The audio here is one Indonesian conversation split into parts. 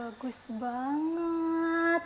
Bagus banget.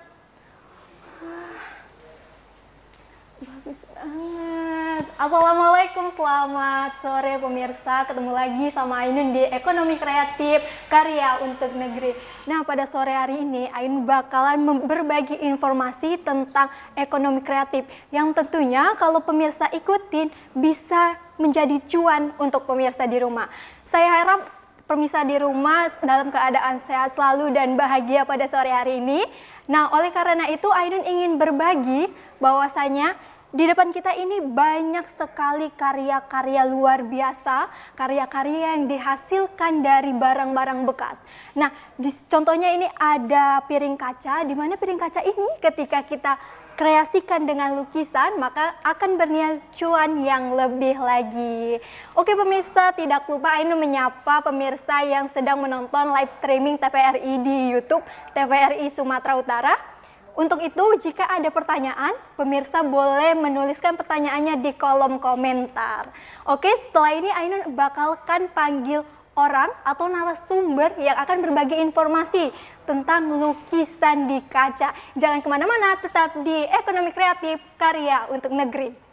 Bagus banget. Assalamualaikum, selamat sore pemirsa. Ketemu lagi sama Ainun di Ekonomi Kreatif Karya untuk Negeri. Nah, pada sore hari ini Ainun bakalan berbagi informasi tentang ekonomi kreatif yang tentunya kalau pemirsa ikutin bisa menjadi cuan untuk pemirsa di rumah. Saya harap pemirsa di rumah dalam keadaan sehat selalu dan bahagia pada sore hari ini. Nah, oleh karena itu Ainun ingin berbagi bahwasanya di depan kita ini banyak sekali karya-karya luar biasa, karya-karya yang dihasilkan dari barang-barang bekas. Nah, contohnya ini ada piring kaca, di mana piring kaca ini ketika kita kreasikan dengan lukisan, maka akan bernilai cuan yang lebih lagi. Oke pemirsa, tidak lupa Ainun menyapa pemirsa yang sedang menonton live streaming TVRI di YouTube TVRI Sumatera Utara. Untuk itu, jika ada pertanyaan, pemirsa boleh menuliskan pertanyaannya di kolom komentar. Oke, setelah ini Ainun bakalkan panggil orang atau narasumber yang akan berbagi informasi tentang lukisan di kaca. Jangan kemana-mana, tetap di Ekonomi Kreatif Karya untuk Negeri.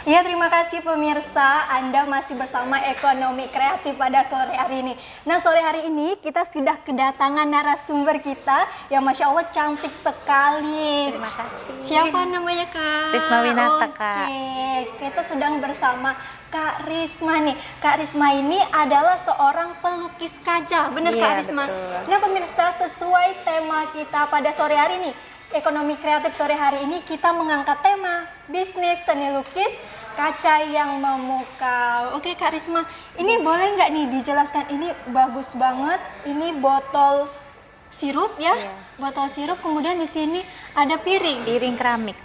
Ya, terima kasih pemirsa, Anda masih bersama Ekonomi Kreatif pada sore hari ini. Nah, sore hari ini kita sudah kedatangan narasumber kita yang Masya Allah cantik sekali. Terima kasih. Siapa namanya Kak? Risma Winata, Kak. Oke, kita sedang bersama Kak Risma nih. Kak Risma ini adalah seorang pelukis kaca, benar Kak Risma? Betul. Nah pemirsa, sesuai tema kita pada sore hari ini, Ekonomi Kreatif sore hari ini kita mengangkat tema bisnis seni lukis kaca yang memukau. Oke Kak Risma, ini boleh nggak nih dijelaskan, ini bagus banget, ini botol sirup ya, botol sirup, kemudian di sini ada piring keramik.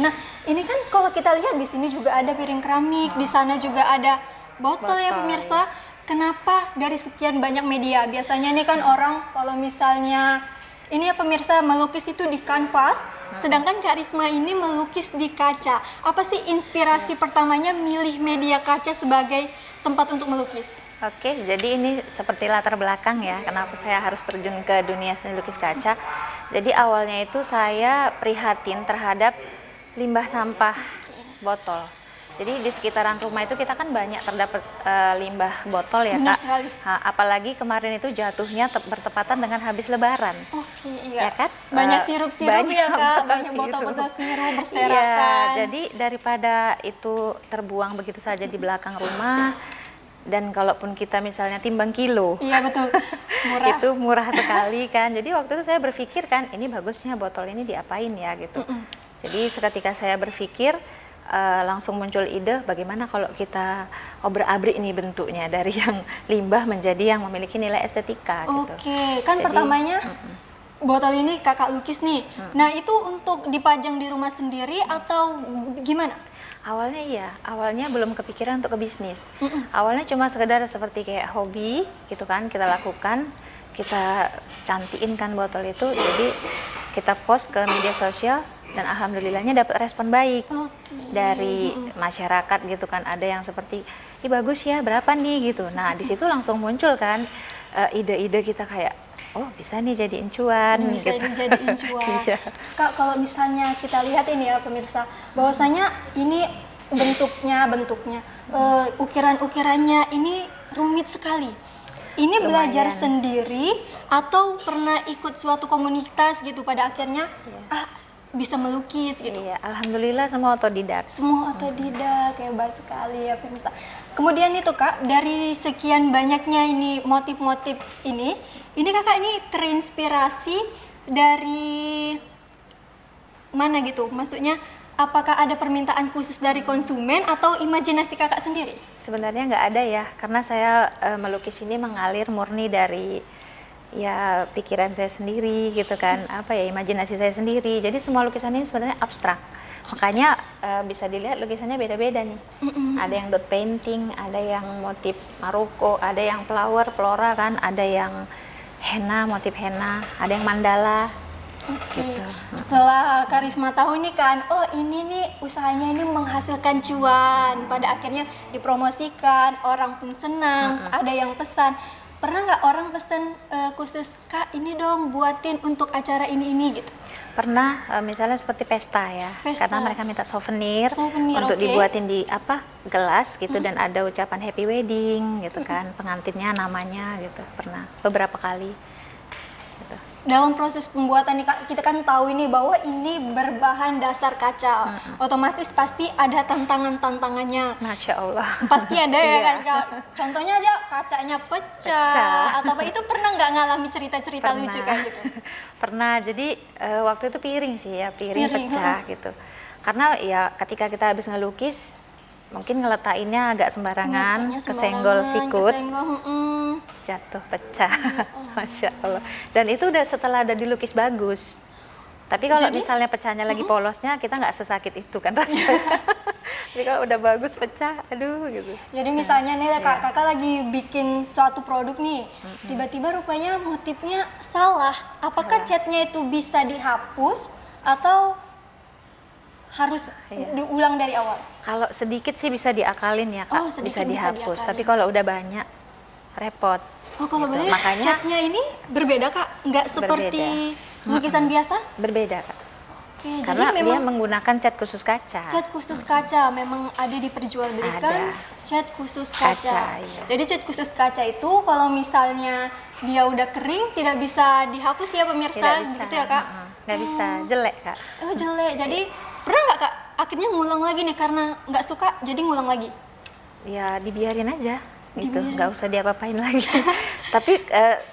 Nah, ini kan kalau kita lihat di sini juga ada piring keramik, di sana juga ada botol ya pemirsa. Kenapa dari sekian banyak media? Biasanya nih kan orang kalau misalnya ini ya pemirsa melukis itu di kanvas, sedangkan Kak Risma ini melukis di kaca. Apa sih inspirasi pertamanya milih media kaca sebagai tempat untuk melukis? Oke, jadi ini seperti latar belakang ya, kenapa saya harus terjun ke dunia seni lukis kaca. Jadi awalnya itu saya prihatin terhadap limbah sampah botol. Jadi di sekitaran rumah itu kita kan banyak terdapat limbah botol ya. Benar Kak. sekali. Apalagi kemarin itu jatuhnya bertepatan dengan habis Lebaran. Oke, iya. Ya kan? Banyak sirup-sirup ya Kak, banyak botol-botol sirup berserakan. Iya, jadi daripada itu terbuang begitu saja di belakang rumah, dan kalaupun kita misalnya timbang kilo, Iya betul, murah. itu murah sekali kan. Jadi waktu itu saya berpikir kan, ini bagusnya botol ini diapain ya gitu. Jadi seketika saya berpikir, langsung muncul ide bagaimana kalau kita obrak-abrik ini bentuknya dari yang limbah menjadi yang memiliki nilai estetika gitu. Oke, kan Jadi, pertamanya botol ini kakak lukis nih. Nah itu untuk dipajang di rumah sendiri atau gimana? Awalnya iya, awalnya belum kepikiran untuk ke bisnis. Awalnya cuma sekedar seperti kayak hobi gitu kan, kita lakukan, kita cantiin kan botol itu, jadi kita post ke media sosial dan alhamdulillahnya dapat respon baik dari masyarakat gitu kan. Ada yang seperti, ih bagus ya, berapa nih gitu. Nah di situ langsung muncul kan ide-ide kita kayak, oh bisa nih jadiin cuan. Bisa gitu. dijadiin cuan. Iya. Kak, kalau misalnya kita lihat ini ya pemirsa, bahwasanya ini bentuknya, ukiran-ukirannya ini rumit sekali. Ini belajar sendiri atau pernah ikut suatu komunitas gitu pada akhirnya bisa melukis gitu? Iya, alhamdulillah semua otodidak. Semua otodidak, hebat sekali ya pemirsa. Kemudian itu Kak, dari sekian banyaknya ini motif-motif ini kakak ini terinspirasi dari mana gitu? Maksudnya apakah ada permintaan khusus dari konsumen atau imajinasi kakak sendiri? Sebenarnya nggak ada ya, karena saya melukis ini mengalir murni dari ya pikiran saya sendiri gitu kan, apa ya, imajinasi saya sendiri. Jadi semua lukisan ini sebenarnya abstrak. Makanya bisa dilihat lukisannya beda-beda nih. Ada yang dot painting, ada yang motif Maroko, ada yang flower, flora kan, ada yang henna, motif henna, ada yang mandala. Gitu. Setelah Karisma tahu nih kan, oh ini nih usahanya ini menghasilkan cuan, pada akhirnya dipromosikan, orang pun senang, ada yang pesan. Pernah nggak orang pesan khusus, Kak ini dong buatin untuk acara ini gitu? Pernah, misalnya seperti pesta ya, karena mereka minta souvenir untuk dibuatin di gelas gitu, dan ada ucapan happy wedding gitu kan, pengantinnya namanya gitu, pernah beberapa kali. Gitu. Dalam proses pembuatan nih Kak, kita kan tahu ini bahwa ini berbahan dasar kaca, otomatis pasti ada tantangannya. Masya Allah. Pasti ada ya kan Kak. Contohnya aja kacanya pecah. Atau apa, itu pernah nggak ngalami cerita-cerita lucu kayak gitu? Pernah, jadi waktu itu piring sih ya, piring pecah gitu. Karena ya ketika kita habis ngelukis, mungkin ngeletainnya agak sembarangan, kesenggol sikut, jatuh pecah. Masya Allah. Dan itu udah setelah ada dilukis bagus. Tapi kalau misalnya pecahnya lagi polosnya, kita nggak sesakit itu kan rasanya. Tapi kalau udah bagus pecah, aduh gitu. Jadi misalnya nih kakak lagi bikin suatu produk nih, tiba-tiba rupanya motifnya salah. Apakah catnya itu bisa dihapus atau harus diulang dari awal? Kalau sedikit sih bisa diakalin ya Kak, bisa dihapus. Tapi kalau udah banyak, repot. Oh kalau gitu. boleh, makanya catnya ini berbeda Kak? Nggak seperti lukisan biasa? Berbeda Kak. Oke, karena jadi dia menggunakan cat khusus kaca. Cat khusus kaca memang ada diperjualbelikan. Cat khusus kaca. Iya. Jadi cat khusus kaca itu kalau misalnya dia udah kering tidak bisa dihapus ya pemirsa, Tidak bisa. gitu ya Kak? Nggak bisa, jelek Kak. Oh jelek. Jadi pernah nggak Kak akhirnya ngulang lagi nih karena nggak suka jadi ngulang lagi? Ya dibiarin aja gitu, nggak usah diapa-apain lagi. Tapi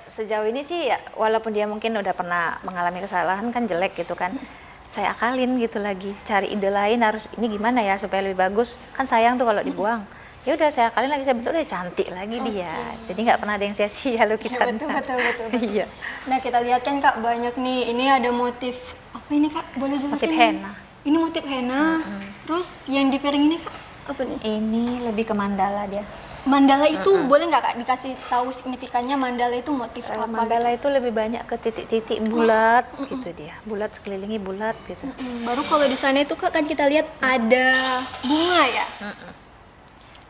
sejauh ini sih ya, walaupun dia mungkin udah pernah mengalami kesalahan kan jelek gitu kan, saya akalin gitu lagi, cari ide lain, harus ini gimana ya supaya lebih bagus, kan sayang tuh kalau dibuang. Ya udah saya akalin lagi, saya bentuk deh cantik lagi dia. Jadi nggak pernah ada yang sia-sia lukisan. Betul. Iya. Nah kita lihat kan Kak banyak nih, ini ada motif apa ini Kak, boleh jelasin? Motif henna. Ini motif henna. Terus yang di piring ini Kak apa nih? Ini lebih ke mandala dia. Mandala itu boleh nggak Kak dikasih tahu signifikannya, mandala itu motif apa? Mandala itu lebih banyak ke titik-titik bulat gitu dia, bulat, sekelilingi bulat gitu. Baru kalau di sana itu Kak kan kita lihat ada bunga ya?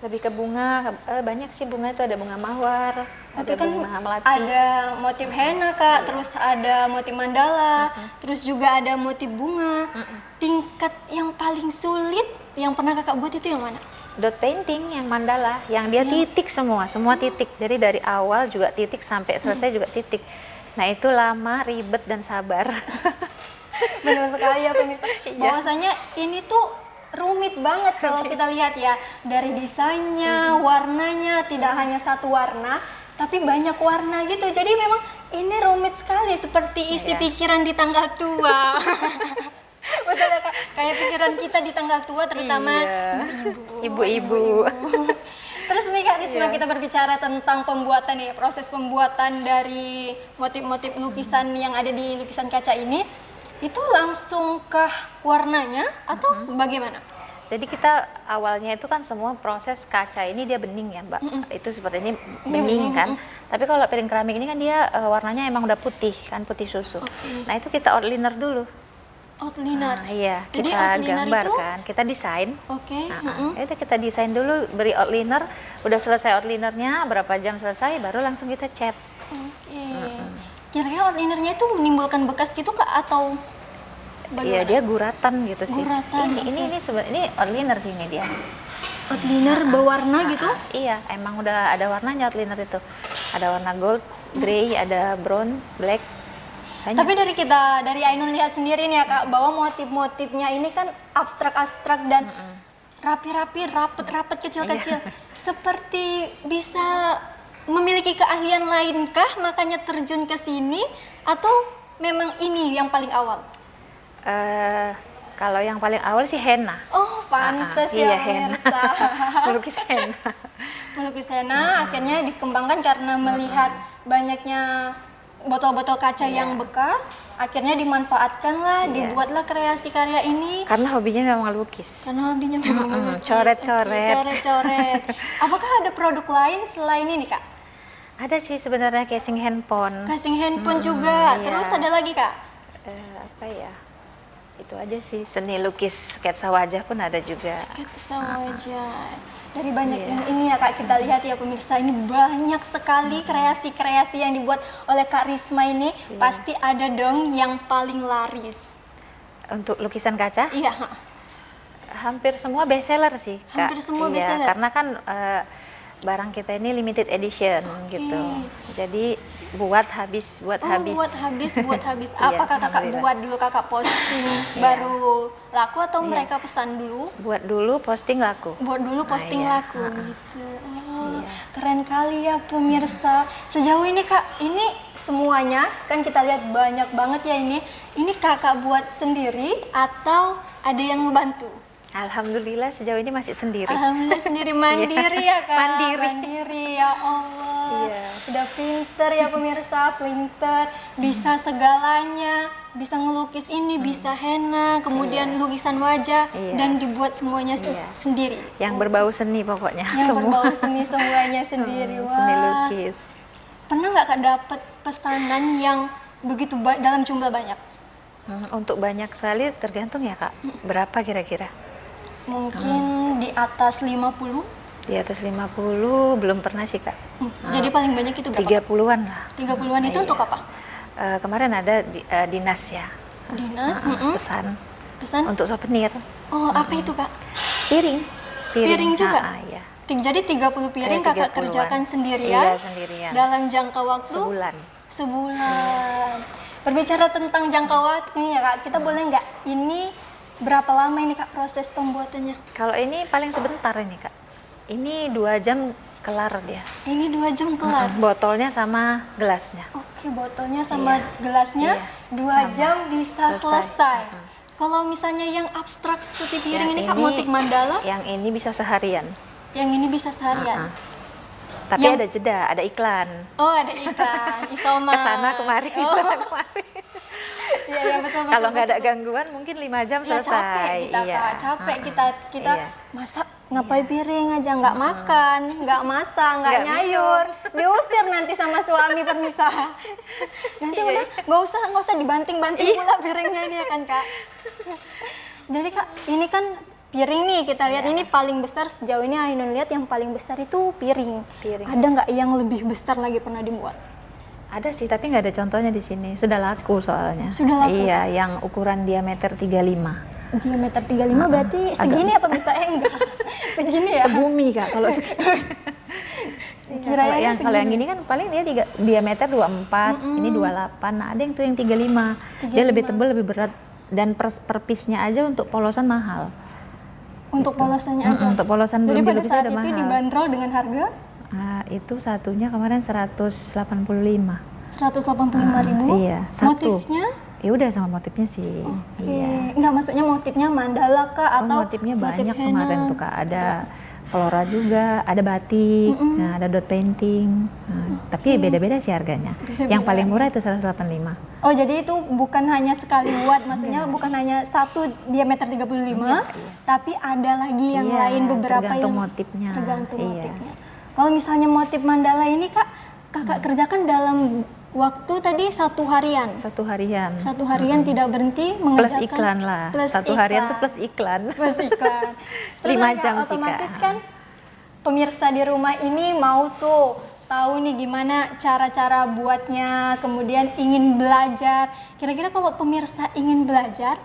Lebih ke bunga, banyak sih bunga itu, ada bunga mawar, ada kan bunga melati. Ada motif henna Kak, terus ada motif mandala, terus juga ada motif bunga. Tingkat yang paling sulit yang pernah Kakak buat itu yang mana? Dot painting yang mandala, yang dia titik semua titik. Jadi dari awal juga titik sampai selesai juga titik. Nah itu lama, ribet dan sabar. Benar sekali ya pemirsa. Bahwasanya ini tuh rumit banget kalau kita lihat ya, dari desainnya, warnanya tidak hanya satu warna, tapi banyak warna gitu. Jadi memang ini rumit sekali, seperti isi pikiran di tanggal tua. Betul ya Kak, kayak pikiran kita di tanggal tua, terutama ibu-ibu. Terus nih Kak Risma, kita berbicara tentang pembuatan nih, proses pembuatan dari motif-motif lukisan yang ada di lukisan kaca ini, itu langsung kah warnanya atau bagaimana? Jadi kita awalnya itu kan semua proses kaca ini dia bening ya Mbak, itu seperti ini bening kan. Tapi kalau piring keramik ini kan dia warnanya emang udah putih kan, putih susu. Nah itu kita outliner dulu. Outliner? Nah, iya, jadi kita outliner gambar itu? kan, kita desain. Itu kita desain dulu, beri outliner, udah selesai outlinernya, berapa jam selesai, baru langsung kita cat. Kira-kira outlinernya itu menimbulkan bekas gitu Kak atau bagaimana? Iya, dia guratan gitu sih. Guratan. Ini sebenarnya ini outliner sih ini dia. Outliner berwarna gitu? Iya, emang udah ada warnanya outliner itu. Ada warna gold, grey, ada brown, black. Banyak. Tapi dari Ainun lihat sendiri nih ya Kak, bahwa motif-motifnya ini kan abstrak-abstrak dan rapi-rapi, rapet-rapet, kecil-kecil. Seperti bisa memiliki keahlian lainkah makanya terjun ke sini, atau memang ini yang paling awal? Eh, kalau yang paling awal sih henna. Oh, pantes Iya, ya henna. pemirsa. Melukis henna. Melukis henna akhirnya dikembangkan karena melihat banyaknya botol-botol kaca yang bekas, akhirnya dimanfaatkanlah, dibuatlah kreasi karya ini. Karena hobinya memang lukis. Karena hobinya memang melukis. Coret-coret. Oke, coret-coret. Apakah ada produk lain selain ini, Kak? Ada sih sebenarnya casing handphone. Casing handphone juga. iya. Terus ada lagi, Kak? Apa ya? Itu aja sih, seni lukis sketsa wajah pun ada juga. Sketsa wajah. Dari banyak yang ini ya Kak, kita lihat ya pemirsa, ini banyak sekali kreasi-kreasi yang dibuat oleh Kak Risma ini. Pasti ada dong yang paling laris. Untuk lukisan kaca, Iya. hampir semua bestseller sih, Kak. Hampir semua Iya, bestseller. karena kan barang kita ini limited edition gitu. Jadi buat habis. Buat habis. Iya, Apakah Kakak alhamdulillah. buat dulu, Kakak posting baru laku atau mereka pesan dulu? Buat dulu posting laku. Buat dulu posting iya. laku gitu. Oh, keren kali ya pemirsa. Sejauh ini Kak, ini semuanya kan kita lihat banyak banget ya ini. Ini Kakak buat sendiri atau ada yang ngebantu? Alhamdulillah sejauh ini masih sendiri. Alhamdulillah sendiri mandiri ya Kak. Mandiri. Ya Allah. Iya. Udah pinter ya pemirsa, pinter. Bisa segalanya. Bisa ngelukis ini, bisa henna, kemudian lukisan wajah, Iya. dan dibuat semuanya sendiri. Yang berbau seni pokoknya. Yang semua. berbau seni semuanya sendiri. Wah. Seni lukis. Pernah nggak Kak dapet pesanan yang begitu dalam jumlah banyak? Untuk banyak sekali tergantung ya Kak. Berapa kira-kira? Mungkin di atas 50? Di atas 50 belum pernah sih Kak. Jadi paling banyak itu berapa? 30-an lah. 30-an itu untuk apa? Kemarin ada dinas ya. Dinas? Pesan untuk souvenir. Oh, apa itu Kak? Piring. Piring juga? Iya. Jadi 30 piring Kakak 30-an. kerjakan sendirian? Iya, sendirian. Dalam jangka waktu? Sebulan. Sebulan. Berbicara tentang jangka waktu nih ya Kak, kita boleh nggak ini berapa lama ini Kak proses pembuatannya? Kalau ini paling sebentar ini Kak. Ini 2 jam kelar dia. Ini 2 jam kelar. Botolnya sama gelasnya. Oke, botolnya sama gelasnya Iya, 2 sama. jam bisa Selesai. selesai. Kalau misalnya yang abstrak seperti piring ini Kak, ini- motif mandala, Yang ini bisa seharian. yang ini bisa seharian. Tapi Yang- ada jeda, ada iklan. Oh, ada iklan, Isoma. Kesana kemari, Oh, kesana kemari. iya, iya betul. Kalau nggak ada betul. gangguan mungkin 5 jam Ya, selesai. capek kita Kak, capek kita Iya. masak ngapain piring aja, nggak makan, nggak masak, nggak Nggak nyayur, diusir nanti sama suami pemisah. Nanti udah nggak usah dibanting-banting pula piringnya ini ya kan Kak. Jadi Kak, ini kan piring nih kita lihat ini paling besar sejauh ini Ainun lihat yang paling besar itu piring. Piring. Ada nggak yang lebih besar lagi pernah dibuat? Ada sih, tapi nggak ada contohnya di sini. Sudah laku soalnya. Sudah laku? Iya, yang ukuran diameter 35. Diameter 35 berarti segini apa bisa enggak? Segini ya? Sebumi Kak, kalau segini. Kirain Kalau yang ini kan paling dia diameter 24, ini 28. Nah, ada yang tuh yang 35. Dia lebih tebal, lebih berat, dan per piece-nya aja untuk polosan mahal. Untuk polosannya aja. Untuk polosan Jadi belum pada dilukisnya saat udah itu mahal. dibanderol dengan harga Nah, itu satunya kemarin 185. 185.000. Iya, satu. Motifnya? Ya udah sama motifnya sih. Oke. Iya. Enggak, maksudnya motifnya mandala kah atau Motifnya motif banyak henna? kemarin tuh Kak. Ada flora juga, ada batik, nah, ada dot painting. Nah, tapi beda-beda sih harganya. Yang paling murah itu 185. Oh, jadi itu bukan hanya sekali buat, maksudnya bukan hanya satu diameter 35, tapi ada lagi yang Iya, lain beberapa tergantung yang motifnya. tergantung Iya. motifnya. Kalau misalnya motif mandala ini Kak, Kakak kerjakan dalam waktu tadi 1 harian. 1 harian. 1 harian tidak berhenti Plus mengerjakan iklan lah. plus 1 harian iklan. tuh plus iklan. Plus iklan. Terus 5 Kak, jam sih, Kak. otomatis kan pemirsa di rumah ini mau tuh tahu nih gimana cara-cara buatnya, kemudian ingin belajar. Kira-kira kalau pemirsa ingin belajar,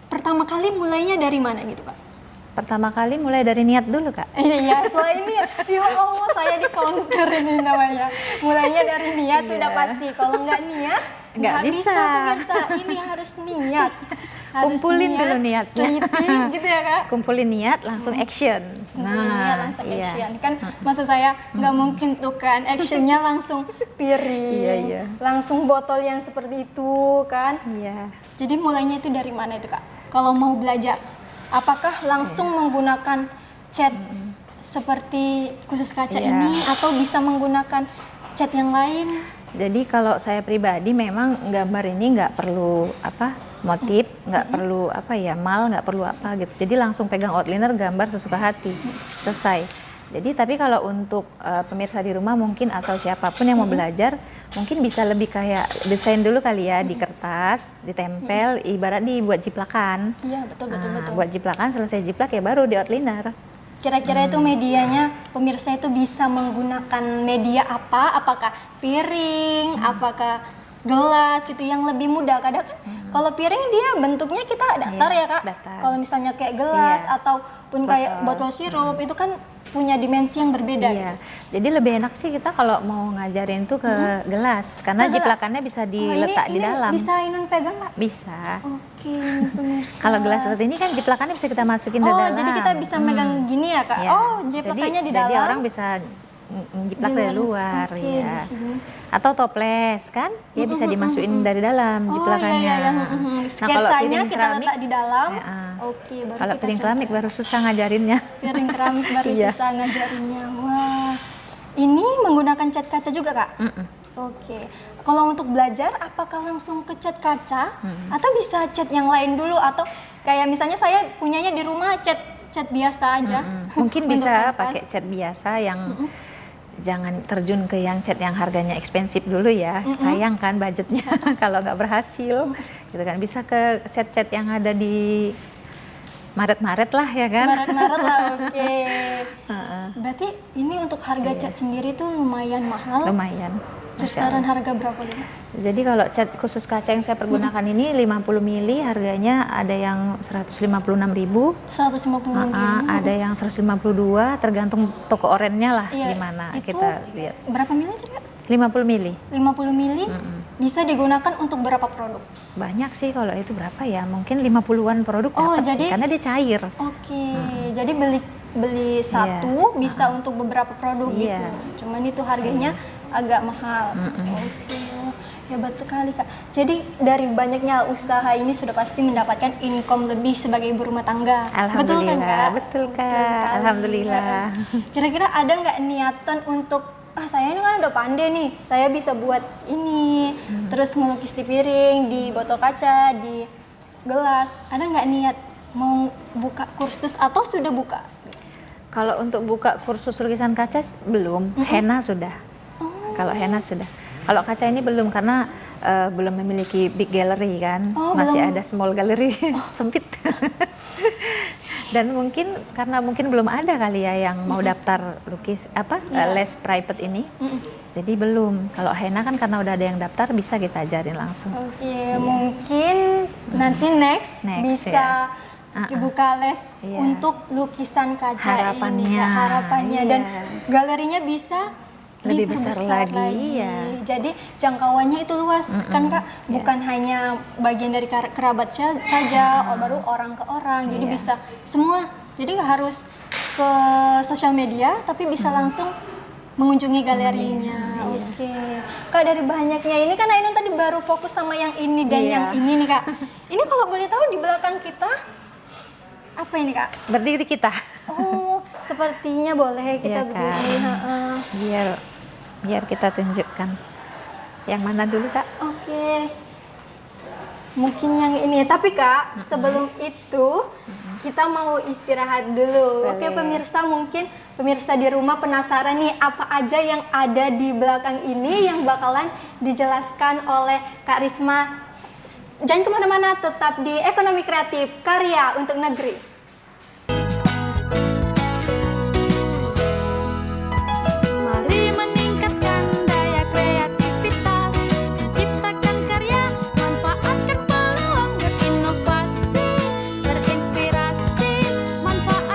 pertama kali mulainya dari mana gitu Kak? Pertama kali mulai dari niat dulu, Kak. Iya, selain niat, ya Allah saya di counter ini namanya. Mulainya dari niat Iya. sudah pasti. Kalau nggak niat, Nggak nggak bisa bisa. pemirsa. Ini harus niat. Harus Kumpulin dulu niatnya. teliti, gitu ya Kak. Kumpulin niat, langsung action. Niat langsung iya. action. Kan maksud saya nggak mungkin tuh kan actionnya langsung piring. Iya, iya. Langsung botol yang seperti itu kan. Iya. Jadi mulainya itu dari mana itu Kak? Kalau mau belajar, apakah langsung menggunakan cat seperti khusus kaca Iya. ini atau bisa menggunakan cat yang lain? Jadi kalau saya pribadi memang gambar ini nggak perlu motif, nggak perlu mal, nggak perlu apa gitu. Jadi langsung pegang outliner, gambar sesuka hati, selesai. Jadi tapi kalau untuk pemirsa di rumah mungkin atau siapapun yang mau belajar, mungkin bisa lebih kayak desain dulu kali ya di kertas, ditempel, ibarat dibuat jiplakan. Iya betul betul Nah, betul. buat jiplakan, selesai jiplak ya baru di outliner. Kira-kira itu medianya pemirsa itu bisa menggunakan media apa? Apakah piring, apakah gelas gitu yang lebih mudah? Kadang kan kalau piring dia bentuknya kita datar Iya, ya Kak. datar. Kalau misalnya kayak gelas Iya. ataupun kayak botol sirup itu kan punya dimensi yang berbeda. Iya, jadi lebih enak sih kita kalau mau ngajarin tuh ke gelas, karena Ke gelas? jiplakannya bisa diletak di dalam. Bisa Ainun pegang Kak? Bisa. Oke, pemirsa. Kalau gelas seperti ini kan jiplakannya bisa kita masukin ke Oh, dalam. jadi kita bisa megang gini ya Kak? Iya. Oh, jiplakannya di dalam. Jadi orang bisa jiplak dari luar, Oke, ya. di sini. Atau toples kan, dia bisa dimasukin dari dalam jiplakannya. Oh iya, iya. Nah, kalau Sketsanya piring kita keramik, letak di dalam. ya, Oke, baru kalau kita piring coba. keramik baru susah ngajarinnya. Piring keramik baru Iya. susah ngajarinnya. Wah, ini menggunakan cat kaca juga Kak? Mm-mm. Oke, kalau untuk belajar apakah langsung ke cat kaca atau bisa cat yang lain dulu atau kayak misalnya saya punyanya di rumah cat biasa aja. Mungkin Untuk bisa kanvas. pakai cat biasa yang jangan terjun ke yang cat yang harganya ekspensif dulu ya. Sayang kan budgetnya kalau nggak berhasil. Gitu kan. Bisa ke cat-cat yang ada di Maret-Maret lah ya kan. Maret-maret lah, oke. Heeh. Berarti ini untuk harga cat sendiri tuh lumayan mahal. Lumayan. Masya Kisaran Allah. harga berapa nih? Jadi kalau cat khusus kaca yang saya pergunakan ini 50 mili harganya ada yang 156.000. 156 Ada yang 152 tergantung toko orennya lah Iya, gimana itu kita lihat. berapa mili tadi Kak? 50 mili. 50 mili bisa digunakan untuk berapa produk? Banyak sih kalau itu berapa ya? Mungkin 50-an produk Oh, dapat jadi- sih karena dia cair. Oke, jadi beli satu bisa untuk beberapa produk Iya. gitu. Cuman itu harganya agak mahal. Oke, hebat sekali Kak. Jadi dari banyaknya usaha ini sudah pasti mendapatkan income lebih sebagai ibu rumah tangga. Alhamdulillah, Betul betul, kan, Kak? Kak. sekali. Alhamdulillah. Kira-kira ada nggak niatan untuk saya ini kan udah pandai nih, saya bisa buat ini, terus ngelukis di piring, di botol kaca, di gelas. Ada nggak niat mau buka kursus atau sudah buka? Kalau untuk buka kursus lukisan kaca belum, henna sudah. Kalau henna sudah. Kalau kaca ini belum karena belum memiliki big gallery kan, Oh, masih belum. ada small gallery sempit. Dan mungkin karena mungkin belum ada kali ya yang mau daftar lukis les private ini. Jadi belum. Kalau henna kan karena udah ada yang daftar bisa kita ajarin langsung. Oke, mungkin nanti next bisa ya. dibuka les Iya. untuk lukisan kaca Harapannya, ini. Harapannya dan iya. galerinya bisa Lebih besar diperbesar lagi, ya. Jadi jangkauannya itu luas kan Kak, bukan hanya bagian dari kerabat saja, baru orang ke orang. Jadi Iya. bisa semua. Jadi nggak harus ke sosial media, tapi bisa langsung mengunjungi galerinya. Oke. Kak, dari banyaknya ini kan Ainun tadi baru fokus sama yang ini dan Iya. yang ini nih Kak. Ini kalau boleh tahu di belakang kita apa ini Kak? Berdiri kita. Oh, sepertinya boleh kita Iya, berdiri. Kak. Heeh. Biar kita tunjukkan. Yang mana dulu, Kak? Oke. Mungkin yang ini. Tapi Kak, sebelum itu kita mau istirahat dulu. Oke, Boleh. pemirsa, mungkin pemirsa di rumah penasaran nih apa aja yang ada di belakang ini yang bakalan dijelaskan oleh Kak Risma. Jangan kemana-mana, tetap di Ekonomi Kreatif, Karya untuk Negeri. Mari meningkatkan daya kreativitas, menciptakan karya, manfaatkan peluang berinovasi, terinspirasi, manfaat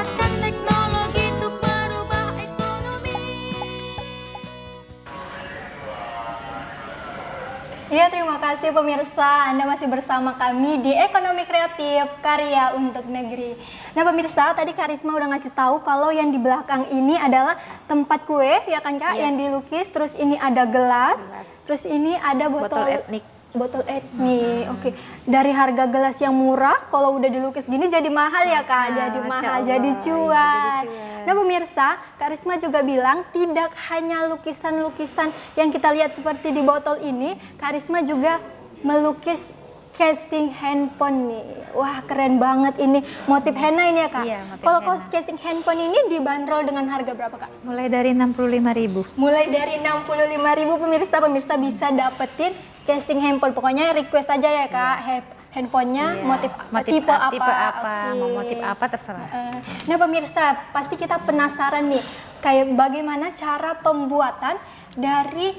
kasih pemirsa, Anda masih bersama kami di Ekonomi Kreatif Karya untuk Negeri. Nah pemirsa, tadi Kak Risma udah ngasih tahu kalau yang di belakang ini adalah tempat kue, ya kan Kak, yang dilukis. Terus ini ada gelas, terus ini ada Botol etnik. Botol etnik, oke. Dari harga gelas yang murah, kalau udah dilukis gini jadi mahal ya Kak, jadi Masya mahal, Allah, jadi iya, cuan. jadi cuan. Nah pemirsa, Kak Risma juga bilang tidak hanya lukisan-lukisan yang kita lihat seperti di botol ini, Kak Risma juga melukis casing handphone nih. Wah keren banget ini, motif henna ini ya Kak? Iya, motif Kalau henna. casing handphone ini dibanderol dengan harga berapa Kak? Mulai dari 65.000. Mulai dari 65.000 pemirsa bisa dapetin casing handphone. Pokoknya request aja ya Kak, handphonenya Iya. motif Tipe apa, Oke. mau motif apa terserah. Nah pemirsa, pasti kita penasaran nih, kayak bagaimana cara pembuatan dari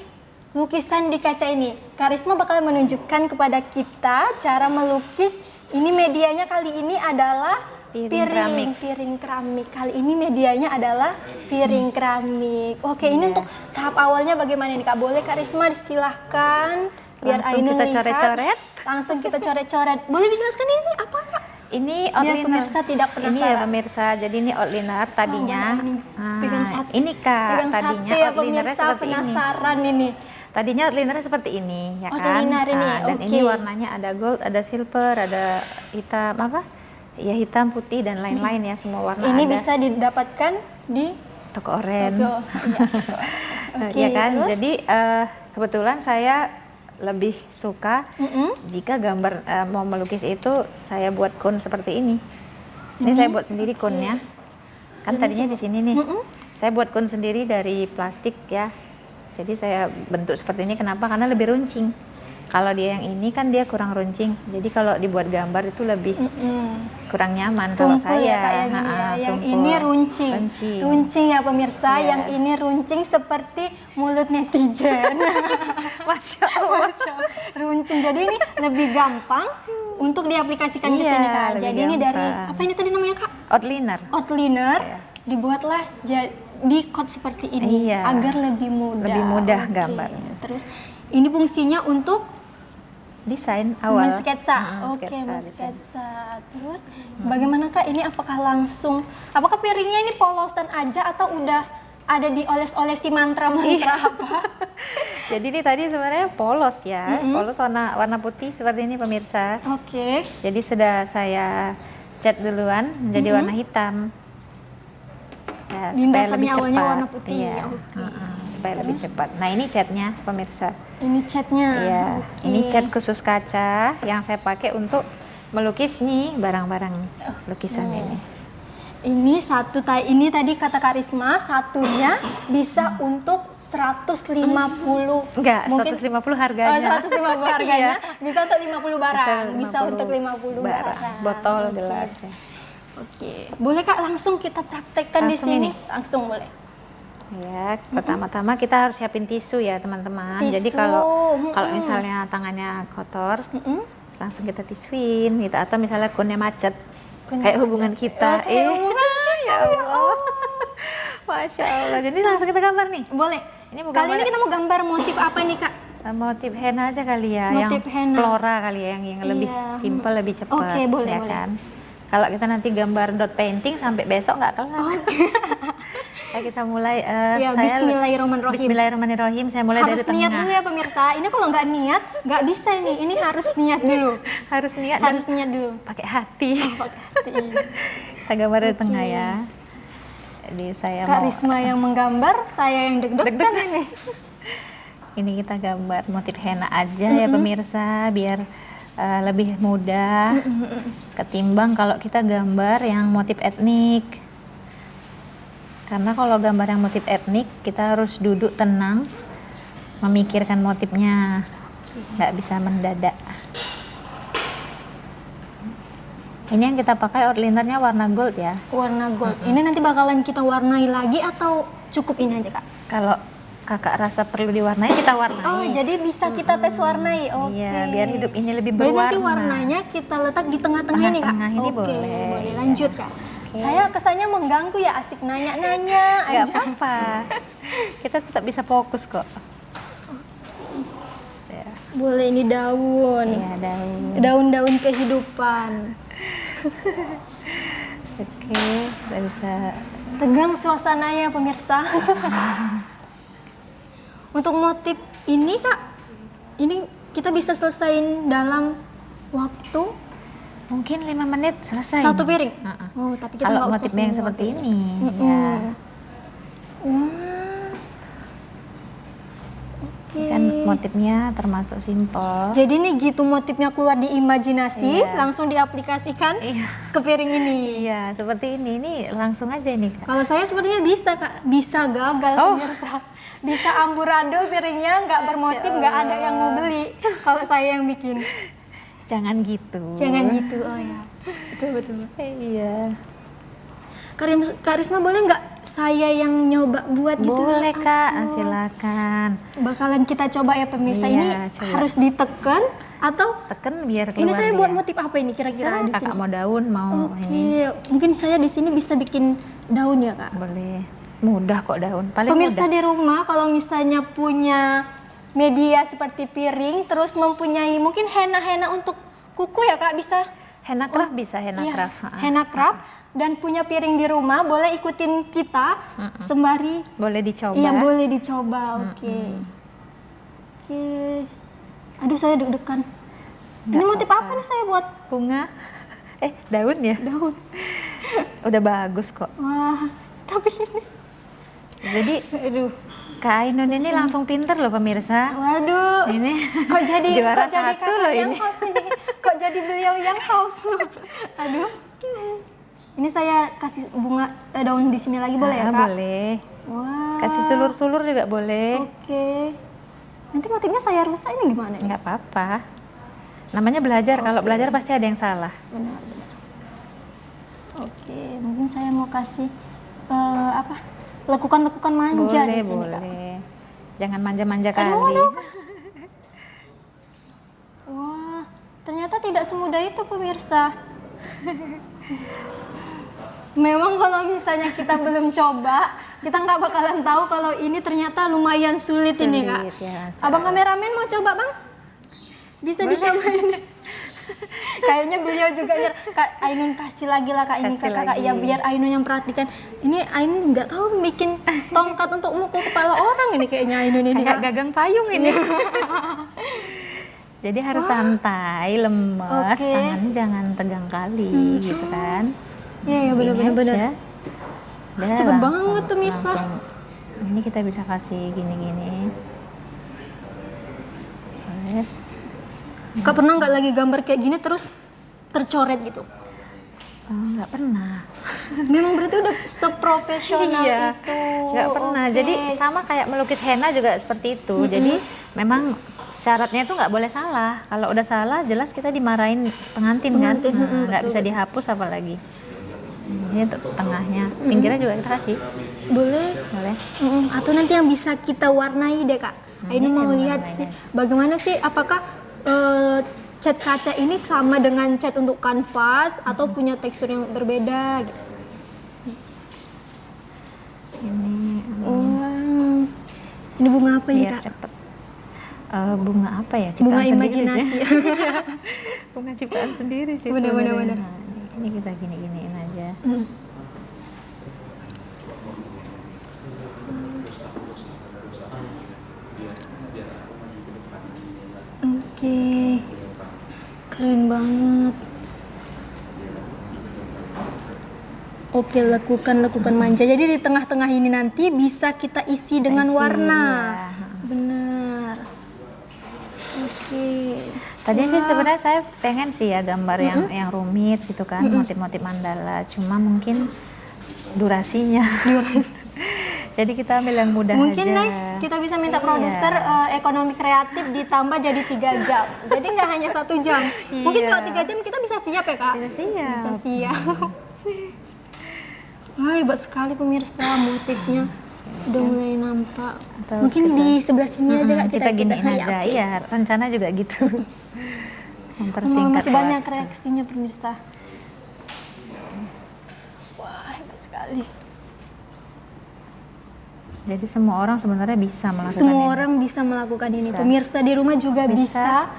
lukisan di kaca ini. Kak Risma bakal menunjukkan kepada kita cara melukis. Ini medianya kali ini adalah Piring piring keramik. Kali ini medianya adalah piring keramik. Oke, ini untuk tahap awalnya bagaimana nih Kak? Boleh Kak Risma silahkan biar Langsung Ainun kita lihat. coret-coret. Langsung kita coret-coret. Boleh dijelaskan ini apa Kak? Ini Biar outliner. pemirsa tidak Ini ya penasaran. pemirsa, jadi ini outliner tadinya. Oh, ini. Pegang sate. Ini Kak, Pegang tadinya sate ya outlinernya pemirsa, seperti ini. penasaran ini. Tadinya outliner seperti ini, ya kan? Outliner ini, Dan oke. ini warnanya ada gold, ada silver, ada hitam apa? Ya hitam, putih dan lain-lain ya, semua warna Ini ada. bisa didapatkan di Toko oren. Tokyo. Oke, Ya kan? terus? Jadi kebetulan saya lebih suka jika gambar mau melukis itu saya buat cone seperti ini. Ini saya buat sendiri cone-nya. Kan tadinya di sini nih. Saya buat cone sendiri dari plastik ya. Jadi saya bentuk seperti ini, kenapa? Karena lebih runcing. Kalau dia yang ini kan dia kurang runcing. Jadi kalau dibuat gambar itu lebih kurang nyaman kalau Tumpul saya. ya Kak yang ini ya. Yang tumpul. ini runcing. Runcing. Runcing ya pemirsa, Iya. yang ini runcing seperti mulut netizen. Masya Allah. Masya Allah. Runcing. Jadi ini lebih gampang untuk diaplikasikan ke Iya, sini Kak. lebih Jadi ini dari gampang. apa ini tadi namanya Kak? Outliner. Outliner. Iya. Dibuatlah di cut seperti ini Iya. agar lebih mudah. Lebih mudah Oke. gambarnya. Terus ini fungsinya untuk Desain awal. mensketsa. Oke, Sketsa, desain. mensketsa. Terus bagaimana Kak ini, apakah piringnya ini polosan aja atau udah ada dioles-olesi mantra-mantra apa? Jadi ini tadi sebenarnya polos ya, polos warna putih seperti ini pemirsa. Oke. Jadi sudah saya cat duluan menjadi warna hitam. Ya, Di supaya dasarnya lebih cepat. awalnya warna putih. Iya, Oke. supaya lebih cepat. Nah ini catnya pemirsa. Ini catnya. Iya, Oke. ini cat khusus kaca yang saya pakai untuk melukis nih barang-barang lukisan ini. Ini ini tadi kata Kak Risma, satunya bisa untuk 150. Enggak, Mungkin 150 harganya. 150 harganya, bisa untuk 50 barang, bisa 50 untuk 50 barang. Botol, Oke. gelas ya. Oke, boleh Kak langsung kita praktekkan di Langsung sini? ini? Langsung boleh. Ya, pertama-tama kita harus siapin tisu ya teman-teman. Jadi Tisu, kalau misalnya tangannya kotor, langsung kita tisuin gitu. Atau misalnya kunnya macet, Kunnya kayak macet. hubungan kita. Kayak hubungan. Ya Allah, Masya Allah. Jadi langsung kita gambar nih. Boleh. Ini mau Kali gambar- ini kita mau gambar motif apa nih Kak? Motif henna aja kali ya, Motif yang henna. flora kali ya, yang lebih Iya. simple, lebih cepat. Oke, boleh, ya boleh. kan? Kalau kita nanti gambar dot painting sampai besok nggak kelar. Ya, kita mulai. Ya, Saya Bismillahirrahmanirrahim. Bismillahirrahim. Saya mulai Harus dari niat tengah. dulu ya pemirsa. Ini kalau nggak niat, nggak bisa nih. Ini harus niat dulu. Harus niat dan Harus niat dulu. pakai hati. Pakai hati. Kita gambar dari tengah ya. Jadi saya Kak mau Risma yang menggambar, saya yang deg-degan ini. ini kita gambar motif henna aja ya pemirsa, biar lebih mudah ketimbang kalau kita gambar yang motif etnik. Karena kalau gambar yang motif etnik kita harus duduk tenang, memikirkan motifnya, nggak bisa mendadak. Ini yang kita pakai outlinernya warna gold ya. Warna gold. Ini nanti bakalan kita warnai lagi atau cukup ini aja Kak? Kalau kakak rasa perlu diwarnai, kita warnai. Oh, jadi bisa kita tes warnai. Oke. Iya, biar hidup ini lebih Berarti berwarna. nanti warnanya kita letak di tengah-tengah ini Kak? Tengah-tengah ini Oke, boleh. boleh. Lanjut Kak. Saya kesannya mengganggu ya, asik nanya-nanya Nggak aja. apa-apa. Kita tetap bisa fokus kok. Ya. Boleh ini daun. Iya, daun. Daun-daun kehidupan. Oke, kita bisa. Tegang suasananya pemirsa. Untuk motif ini Kak, ini kita bisa selesaiin dalam waktu Mungkin 5 menit selesai. satu piring. Heeh. Oh, tapi kita Kalau nggak usah motifnya yang semua seperti piring. ini, Mm-mm. ya. Wah. Oke. Kan motifnya termasuk simpel. Jadi nih gitu motifnya keluar di imajinasi, Iya. langsung diaplikasikan Iya. ke piring ini. Iya, seperti ini. Ini langsung aja ini, Kak. Kalau saya sebenarnya bisa Kak, bisa gagal Oh. pemirsa. Bisa amburadul piringnya, nggak bermotif, nggak ada yang mau beli. Kalau saya yang bikin. Jangan gitu. Jangan gitu, oh ya. Betul. Iya. Kak Risma boleh nggak saya yang nyoba buat gitu? Boleh, Kak. Silakan. Bakalan kita coba ya pemirsa. Iya, Ini coba. harus ditekan atau Tekan biar keluar. ini saya dia. buat motif apa ini kira-kira Serah di Kakak sini? mau daun, mau Oke, ini. mungkin saya di sini bisa bikin daun ya Kak. Boleh. Mudah kok daun. Paling Pemirsa mudah. di rumah kalau misalnya punya media seperti piring, terus mempunyai mungkin henna-henna untuk kuku ya Kak, bisa? Henna craft bisa, henna Iya, craft. henna craft dan punya piring di rumah, boleh ikutin kita sembari Boleh dicoba. iya boleh dicoba. Oke. Oke. Aduh saya deg-degan. Ini Nggak motif apa-apa. apa nih saya buat? Bunga. Daun ya? Daun. Udah bagus kok. Wah, tapi ini Jadi aduh. Kak Ainun ini langsung pinter loh pemirsa. Waduh. Ini Kok jadi juara kok jadi satu kakak loh yang ini. host ini? Kok jadi beliau yang host? Aduh. Ini saya kasih bunga daun di sini lagi boleh ya, Kak? Boleh. Wah. Kasih sulur-sulur juga boleh. Oke. Nanti motifnya saya rusak ini gimana nih? Nggak apa-apa. Namanya belajar. Kalau belajar pasti ada yang salah. Benar. Oke, mungkin saya mau kasih lekukan-lekukan manja Boleh, di sini, Kak. boleh. Jangan manja-manja Aduh, kali. aduh. Wah, ternyata tidak semudah itu pemirsa. Memang kalau misalnya kita belum coba, kita nggak bakalan tahu kalau ini ternyata lumayan sulit ini, Kak. Sulit, ya, Abang kameramen mau coba, Bang? Bisa dicobain. Kayaknya beliau juga Kak Ainun kasih lagi lah Kak ini Kasih Kakak lagi. ya biar Ainun yang perhatikan. Ini Ainun nggak tahu bikin tongkat untuk mukul kepala orang ini kayaknya Ainun ini. Kayak Kak. gagang payung ini. Jadi harus santai, lemes, Oke. tangannya jangan tegang kali gitu kan. Iya ya Gini benar-benar. aja. Udah, Cepet langsung- banget tuh, Misa. langsung. Ini kita bisa kasih gini-gini. Boleh. Kak pernah nggak lagi gambar kayak gini terus tercoret gitu? Oh, nggak pernah. Memang berarti udah seprofesional Iya, itu. nggak pernah. Oke. Jadi sama kayak melukis henna juga seperti itu. Jadi memang syaratnya itu nggak boleh salah. Kalau udah salah, jelas kita dimarahin pengantin kan. Pengantin, Nah, nggak betul. bisa dihapus apalagi. Ini untuk tengahnya, pinggirnya juga kita kasih. Boleh. Boleh. Atau nanti yang bisa kita warnai deh Kak. Ini Ini mau yang lihat warnai sih bagaimana sih apakah cat kaca ini sama dengan cat untuk kanvas atau punya tekstur yang berbeda gitu. Ini Wow. Ini bunga apa ini biar Kak? cepet. Bunga apa ya? Ciptaan Bunga sendiri imajinasi. sih. Bunga ciptaan sendiri sih. Bener, bener, sebenarnya. bener. Nah, ini kita gini-giniin aja. Mm. Oke. Keren banget. Oke, lekukan manja. Jadi di tengah-tengah ini nanti bisa kita isi dengan isi, warna. iya. Benar. Oke. Tadinya sih sebenarnya saya pengen sih ya gambar yang rumit gitu kan, motif-motif mandala. Cuma mungkin durasinya. Jadi kita ambil yang mudah Mungkin aja. next kita bisa minta Iya. produser ekonomi kreatif ditambah jadi 3 jam. Jadi nggak hanya 1 jam. Mungkin Iya. kalau 3 jam kita bisa siap ya Kak? Bisa siap. Bisa siap. Wah hebat sekali pemirsa motifnya. Udah mulai nampak. Atau Mungkin kita- di sebelah sini aja Kak kita giniin hayati. aja. Iya, rencana juga gitu. Wah, Mempersingkat masih banyak waktu. reaksinya pemirsa. Wah hebat sekali. Jadi semua orang sebenarnya bisa melakukan Semua ini. orang bisa melakukan ini. Bisa. Pemirsa di rumah juga bisa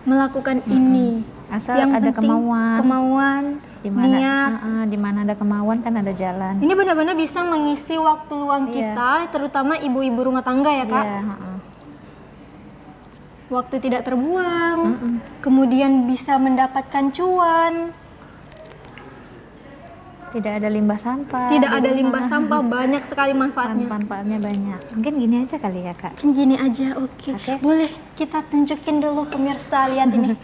melakukan ini. Asal Yang ada penting kemauan. niat. Di mana ada kemauan kan ada jalan. Ini benar-benar bisa mengisi waktu luang Iya. kita, terutama ibu-ibu rumah tangga ya Kak. Iya, Waktu tidak terbuang, kemudian bisa mendapatkan cuan, Tidak ada limbah sampah. tidak di ada rumah. limbah sampah, banyak sekali manfaatnya. Manfaatnya banyak. Mungkin gini aja kali ya Kak. Mungkin gini aja, oke. Oke. Boleh kita tunjukin dulu pemirsa, lihat ini.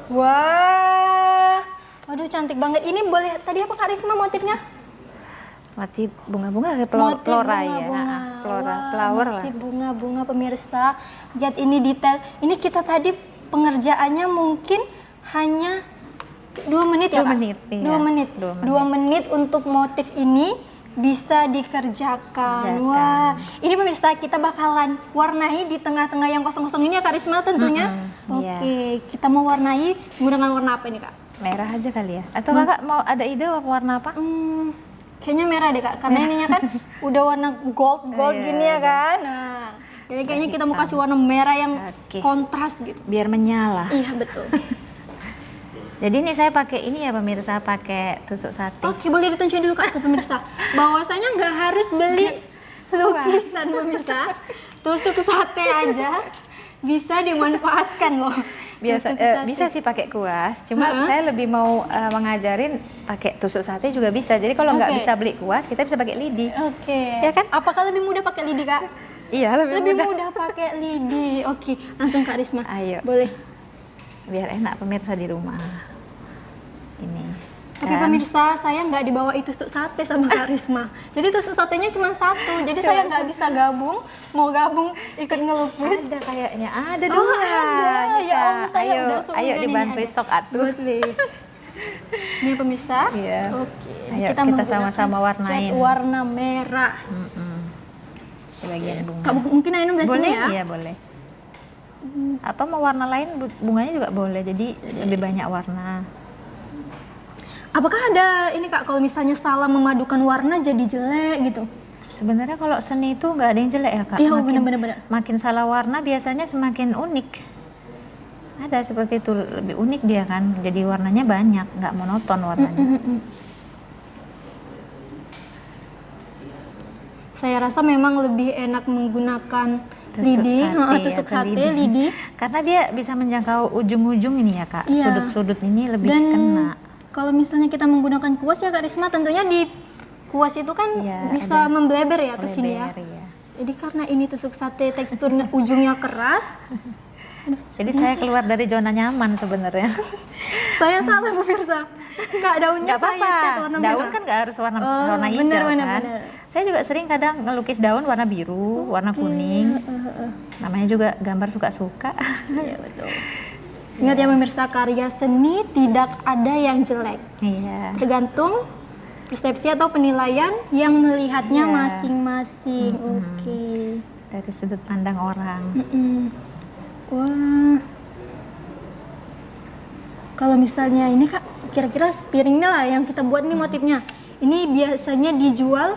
Wah, waduh cantik banget. Ini boleh, tadi apa Kak Risma motifnya? Motif bunga-bunga kayak Motif flora ya. bunga-bunga. Flora, Wah, flower lah. motif bunga-bunga pemirsa. Lihat ini detail. Ini kita tadi pengerjaannya mungkin hanya 2 menit ya 2 Kak? menit, iya. 2 menit. 2 menit. 2 menit untuk motif ini bisa dikerjakan. Kerjakan. Wah, ini pemirsa kita bakalan warnai di tengah-tengah yang kosong-kosong ini ya Kak Risma tentunya. iya. Oke, kita mau warnai menggunakan warna apa ini Kak? Merah aja kali ya. Atau Kakak mau ada ide warna apa? Kayaknya merah deh Kak, karena ininya kan udah warna gold Iya, gini ya kan. Nah, jadi kayaknya kita mau kasih warna merah yang Oke. kontras gitu. Biar menyala. Iya betul. Jadi ini saya pakai ini ya pemirsa, pakai tusuk sate. Oke, boleh ditunjukin dulu Kak ke pemirsa. Bahwasanya nggak harus beli lukisan pemirsa. Tusuk sate aja bisa dimanfaatkan loh. Biasa Tusuk sate. bisa sih pakai kuas, cuma saya lebih mau mengajarin pakai tusuk sate juga bisa. Jadi kalau nggak Oke. bisa beli kuas, kita bisa pakai lidi. Oke. Ya kan? Apakah lebih mudah pakai lidi Kak? Iya, Lebih mudah pakai lidi. Oke, langsung Kak Risma. Ayo. Boleh. Biar enak pemirsa di rumah. Ini. Tapi kan? pemirsa, saya nggak dibawa itu tusuk sate sama Kak Risma. Jadi tusuk satenya cuma satu. Jadi saya nggak bisa gabung. Mau gabung ikut ngelukis. Ada kayaknya, ada Oh, dua. ada. Nih, Ya Kak. Allah, saya ayo, udah seumuran ayo ini dibantuin ada. sok atuh. Boleh. Ini ya, pemirsa. Iya. Oke. Ayo, kita menggunakan sama-sama warnain. cat warna merah. Di bagian bunga. Kak, mungkin Ainun udah Boleh, sini ya? iya boleh. Atau mau warna lain, bunganya juga boleh. Jadi lebih banyak warna. Apakah ada ini Kak, kalau misalnya salah memadukan warna jadi jelek gitu? Sebenarnya kalau seni itu nggak ada yang jelek ya Kak. Iya, benar-benar. Makin salah warna biasanya semakin unik. Ada seperti itu, lebih unik dia kan. Jadi warnanya banyak, nggak monoton warnanya. Saya rasa memang lebih enak menggunakan Tusuk lidi, sate, tusuk atau sate, lidi. Karena dia bisa menjangkau ujung-ujung ini ya Kak. Iya. Sudut-sudut ini lebih Dan kena. kalau misalnya kita menggunakan kuas ya Kak Risma, tentunya di kuas itu kan Iya, bisa ada membleber ya ke sini ya. Leber, ya. Jadi karena ini tusuk sate teksturnya ujungnya keras, Jadi saya keluar dari zona nyaman sebenarnya. saya salah pemirsa. Kak, daunnya Nggak saya cat apa-apa. warna Daun merah. kan nggak harus warna Oh, warna hijau benar, kan. benar. Saya juga sering kadang ngelukis daun warna biru, warna kuning. Namanya juga gambar suka-suka. Iya betul. Ingat ya pemirsa, karya seni tidak ada yang jelek. Iya. Tergantung persepsi atau penilaian yang melihatnya Iya. masing-masing. Oke. Dari sudut pandang orang. Wah. Kalau misalnya ini Kak, kira-kira piringnya lah yang kita buat nih motifnya. Ini biasanya dijual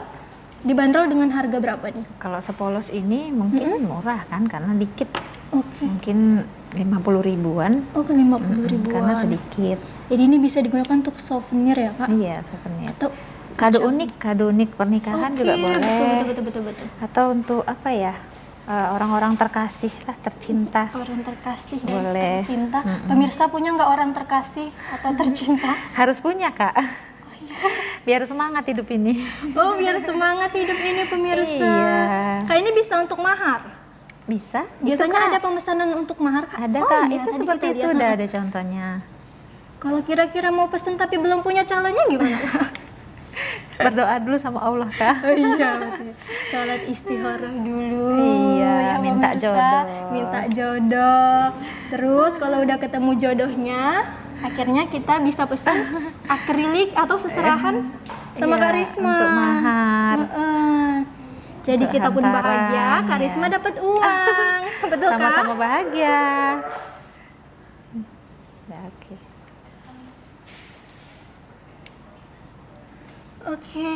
dibanderol dengan harga berapa nih? Kalau sepolos ini mungkin murah kan karena dikit. Oke. Mungkin 50 ribuan. Oh, ke 50 ribuan. Karena sedikit. Jadi ini bisa digunakan untuk souvenir ya Kak? Iya, souvenir. Atau Kado unik pernikahan Oke, juga boleh. Betul. Atau untuk apa ya? Orang-orang terkasih lah, tercinta. Orang terkasih dan Boleh. tercinta. Pemirsa punya nggak orang terkasih atau tercinta? Harus punya Kak. Biar semangat hidup ini. Oh, biar semangat hidup ini pemirsa. Iya. Kak, ini bisa untuk mahar. Bisa? Biasanya ada pemesanan untuk mahar Kak? Ada Oh, Kak, iya, itu tadi seperti kita itu lihat, udah ha. ada contohnya. Kalau kira-kira mau pesen tapi belum punya calonnya gimana Kak? Berdoa dulu sama Allah Kak. Oh iya, betul. Salat istikharah dulu. Iya, minta pemirsa. jodoh. Minta jodoh. Terus kalau udah ketemu jodohnya, akhirnya kita bisa pesan akrilik atau seserahan sama Iya, Kak Risma. untuk mahar. Heeh. Jadi Untuk kita pun hantaran, bahagia, Kak ya. Risma dapat uang. Betul Kak? Sama-sama bahagia. Ya, oke. Oke.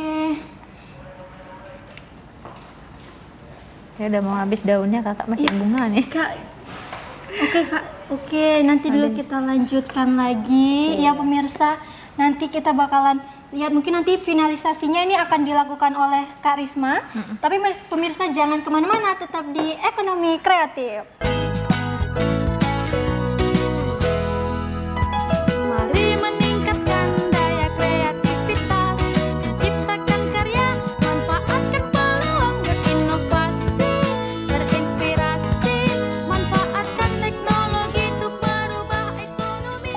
Ya udah mau habis daunnya, kakak masih bunga nih. Kak, oke Kak, oke nanti dulu kita lanjutkan lagi ya pemirsa. Nanti kita bakalan lihat mungkin nanti finalisasinya ini akan dilakukan oleh Kak Risma. Tapi pemirsa jangan kemana-mana, tetap di Ekonomi Kreatif. Mari meningkatkan daya kreativitas, menciptakan karya, manfaatkan peluang berinovasi, berinspirasi, manfaatkan teknologi untuk merubah ekonomi.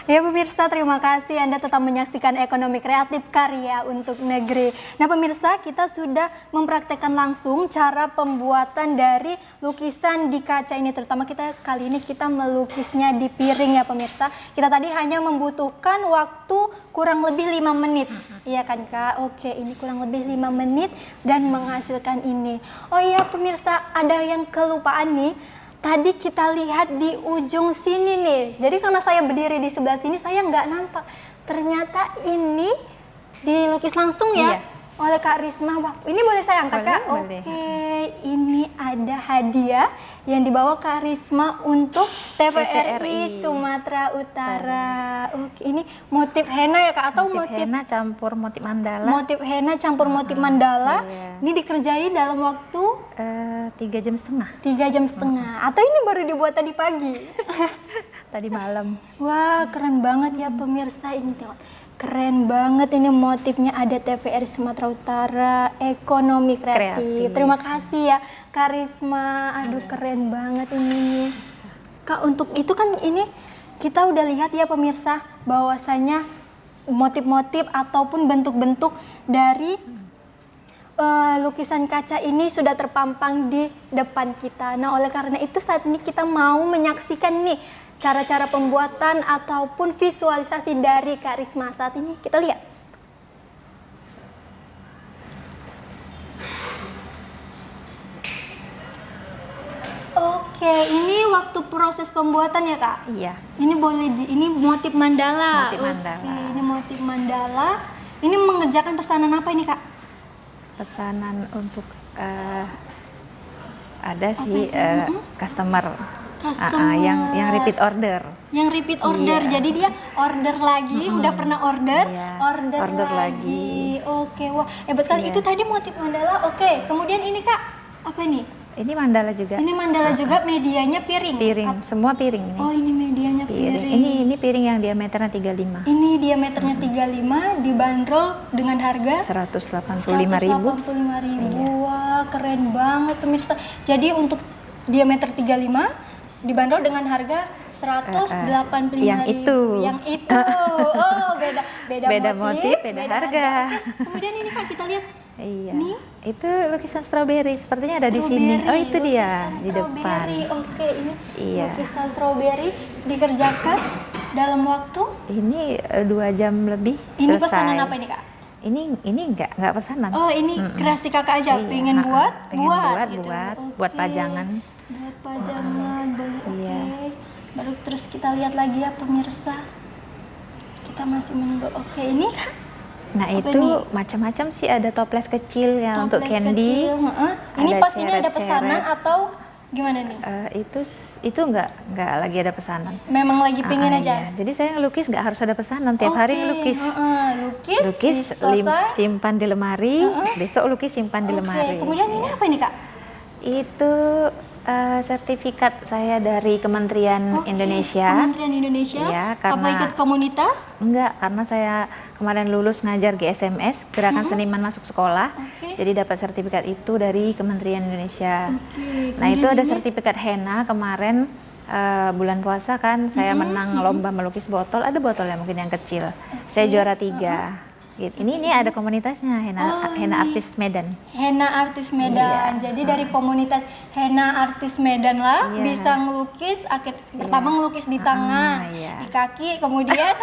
Ya pemirsa, terima kasih Anda tetap menyaksikan Ekonomi Kreatif Karya untuk Negeri. Nah pemirsa, kita sudah mempraktekkan langsung cara pembuatan dari lukisan di kaca ini. Terutama kali ini kita melukisnya di piring ya pemirsa. Kita tadi hanya membutuhkan waktu kurang lebih 5 menit. Iya kan Kak? Oke, ini kurang lebih 5 menit dan menghasilkan ini. Oh iya pemirsa, ada yang kelupaan nih. Tadi kita lihat di ujung sini nih, jadi karena saya berdiri di sebelah sini saya nggak nampak. Ternyata ini dilukis langsung ya oleh Kak Risma. Wah, ini boleh saya angkat Kak? Boleh. Oke, ini ada hadiah yang dibawa Kak Risma untuk TVRI Sumatera Utara. Oke, ini motif henna ya Kak? Atau motif henna campur motif mandala. Motif henna campur motif mandala. Iya. Ini dikerjain dalam waktu 3 jam setengah 3 jam setengah. Atau ini baru dibuat tadi pagi? tadi malam. Wah, keren banget ya pemirsa ini. Keren banget ini motifnya, ada TVRI Sumatera Utara, Ekonomi Kreatif. Terima kasih ya Kak Risma. Aduh keren banget ini. Kak, untuk itu kan ini kita udah lihat ya pemirsa bahwasanya motif-motif ataupun bentuk-bentuk dari lukisan kaca ini sudah terpampang di depan kita. Nah, oleh karena itu saat ini kita mau menyaksikan nih cara-cara pembuatan ataupun visualisasi dari Kak Risma. Saat ini kita lihat. Oke, ini waktu proses pembuatan ya Kak? Iya. Ini ini motif mandala. Motif mandala. Oke, ini motif mandala. Ini mengerjakan pesanan apa ini Kak? Pesanan untuk ada sih customer yang repeat order. Yang repeat order, Iya. jadi dia order lagi, udah pernah order, Iya, order lagi. Oke, wah hebat sekali. Iya. Itu tadi motif mandala. Oke, kemudian ini Kak, apa ini? Ini mandala juga. Ini mandala juga, medianya piring. Piring, semua piring ini. Oh, ini medianya piring. Ini piring yang diameternya 35. Ini diameternya 35, dibanderol dengan harga 185.000. 185.000. Wah, keren banget pemirsa. Jadi untuk diameter 35 dibanderol dengan harga 185.000. Yang itu. Yang itu. Oh, beda motif, beda harga. Oke, kemudian ini Kak kita lihat. Iya. Ini? Itu lukisan stroberi, sepertinya ada di sini. Oh, itu dia Lukisan di depan. stroberi. Oke, ini Iya. lukisan stroberi dikerjakan dalam waktu. Ini 2 jam lebih Ini selesai. pesanan apa ini Kak? Ini enggak pesanan. Oh, ini kreasi Kakak aja, Iya, pengen buat, pengen buat, gitu. buat Oke. pajangan. Buat pajangan, boleh. Oke. Iya. Baru terus kita lihat lagi ya pemirsa. Kita masih menunggu. Oke, ini Kak. Nah, Apa itu nih? macam-macam sih, ada toples kecil ya untuk Toples candy. kecil, heeh. Ini ada pas ini ada ceret-ceret. pesanan atau gimana nih? Itu enggak lagi ada pesanan. Memang lagi pingin aja. Iya. Jadi saya ngelukis nggak harus ada pesanan, tiap hari Oke, ngelukis. lukis selesai. Simpan di lemari, besok lukis simpan di Oke, lemari. kemudian ini apa ini Kak? Itu sertifikat saya dari Kementerian Oke, Indonesia. Kementerian Indonesia. Iya, Apa karena- ikut komunitas? Enggak, karena saya kemarin lulus ngajar GSMS, Gerakan Seniman Masuk Sekolah. Oke. Jadi dapat sertifikat itu dari Kementerian Indonesia. Oke, Nah, itu kemudian ada ini? sertifikat henna kemarin bulan puasa kan saya menang lomba melukis botol, ada botolnya mungkin yang kecil. Saya juara 3. Gitu. Ini ada komunitasnya, henna artis Medan. Henna Artis Medan. Iya. Jadi dari komunitas Henna Artis Medan lah Iya. bisa ngelukis. Pertama ngelukis di tangan, iya. di kaki, kemudian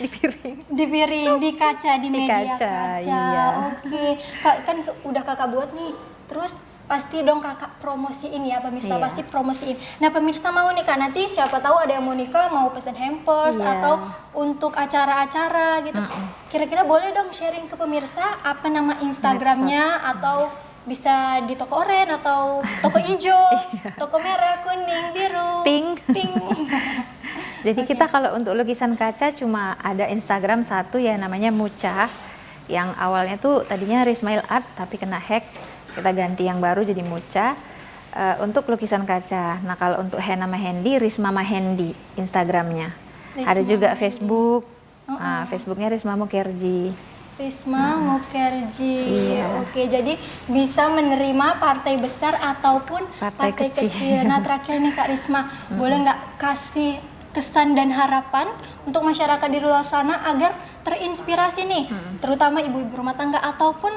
Di piring. di piring, di kaca, di media kaca, kaca. iya. Oke, Kak, kan udah Kakak buat nih. Terus pasti dong kakak promosiin ya pemirsa, Iya. pasti promosiin. Nah pemirsa mau nih kak, nanti siapa tahu ada yang mau nikah, mau pesen hampers Iya. atau untuk acara-acara gitu. Kira-kira boleh dong sharing ke pemirsa apa nama Instagramnya atau bisa di toko oranye atau toko hijau, toko merah, kuning, biru, Pink. pink. Jadi kita kalau untuk lukisan kaca cuma ada Instagram satu ya, namanya Mucha, yang awalnya tuh tadinya Rismail Art tapi kena hack, kita ganti yang baru jadi Mucha. Untuk lukisan kaca. Nah kalau untuk Henna Mehendi, Risma Mehendi Instagramnya. Ada juga Facebook. Nah, Facebooknya Risma Mukherjee. Risma Mukherjee. Iya. Oke, jadi bisa menerima partai besar ataupun Partai partai kecil. kecil. Nah, terakhir nih Kak Risma, boleh nggak kasih kesan dan harapan untuk masyarakat di luar sana agar terinspirasi nih, terutama ibu-ibu rumah tangga ataupun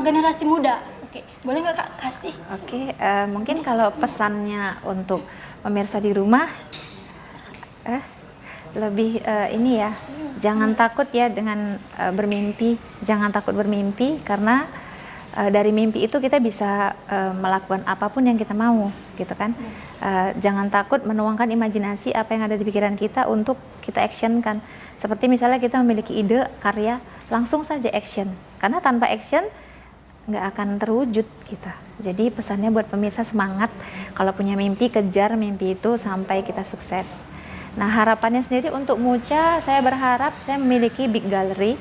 generasi muda. Oke, boleh nggak Kak kasih? Oke, mungkin kalau pesannya untuk pemirsa di rumah, lebih ini ya, jangan takut ya dengan bermimpi, jangan takut bermimpi karena dari mimpi itu kita bisa melakukan apapun yang kita mau, gitu kan. Jangan takut menuangkan imajinasi apa yang ada di pikiran kita untuk kita actionkan. Seperti misalnya kita memiliki ide karya, langsung saja action, karena tanpa action nggak akan terwujud kita. Jadi pesannya buat pemirsa, semangat, kalau punya mimpi kejar mimpi itu sampai kita sukses. Nah harapannya sendiri untuk Mucha, saya berharap saya memiliki big gallery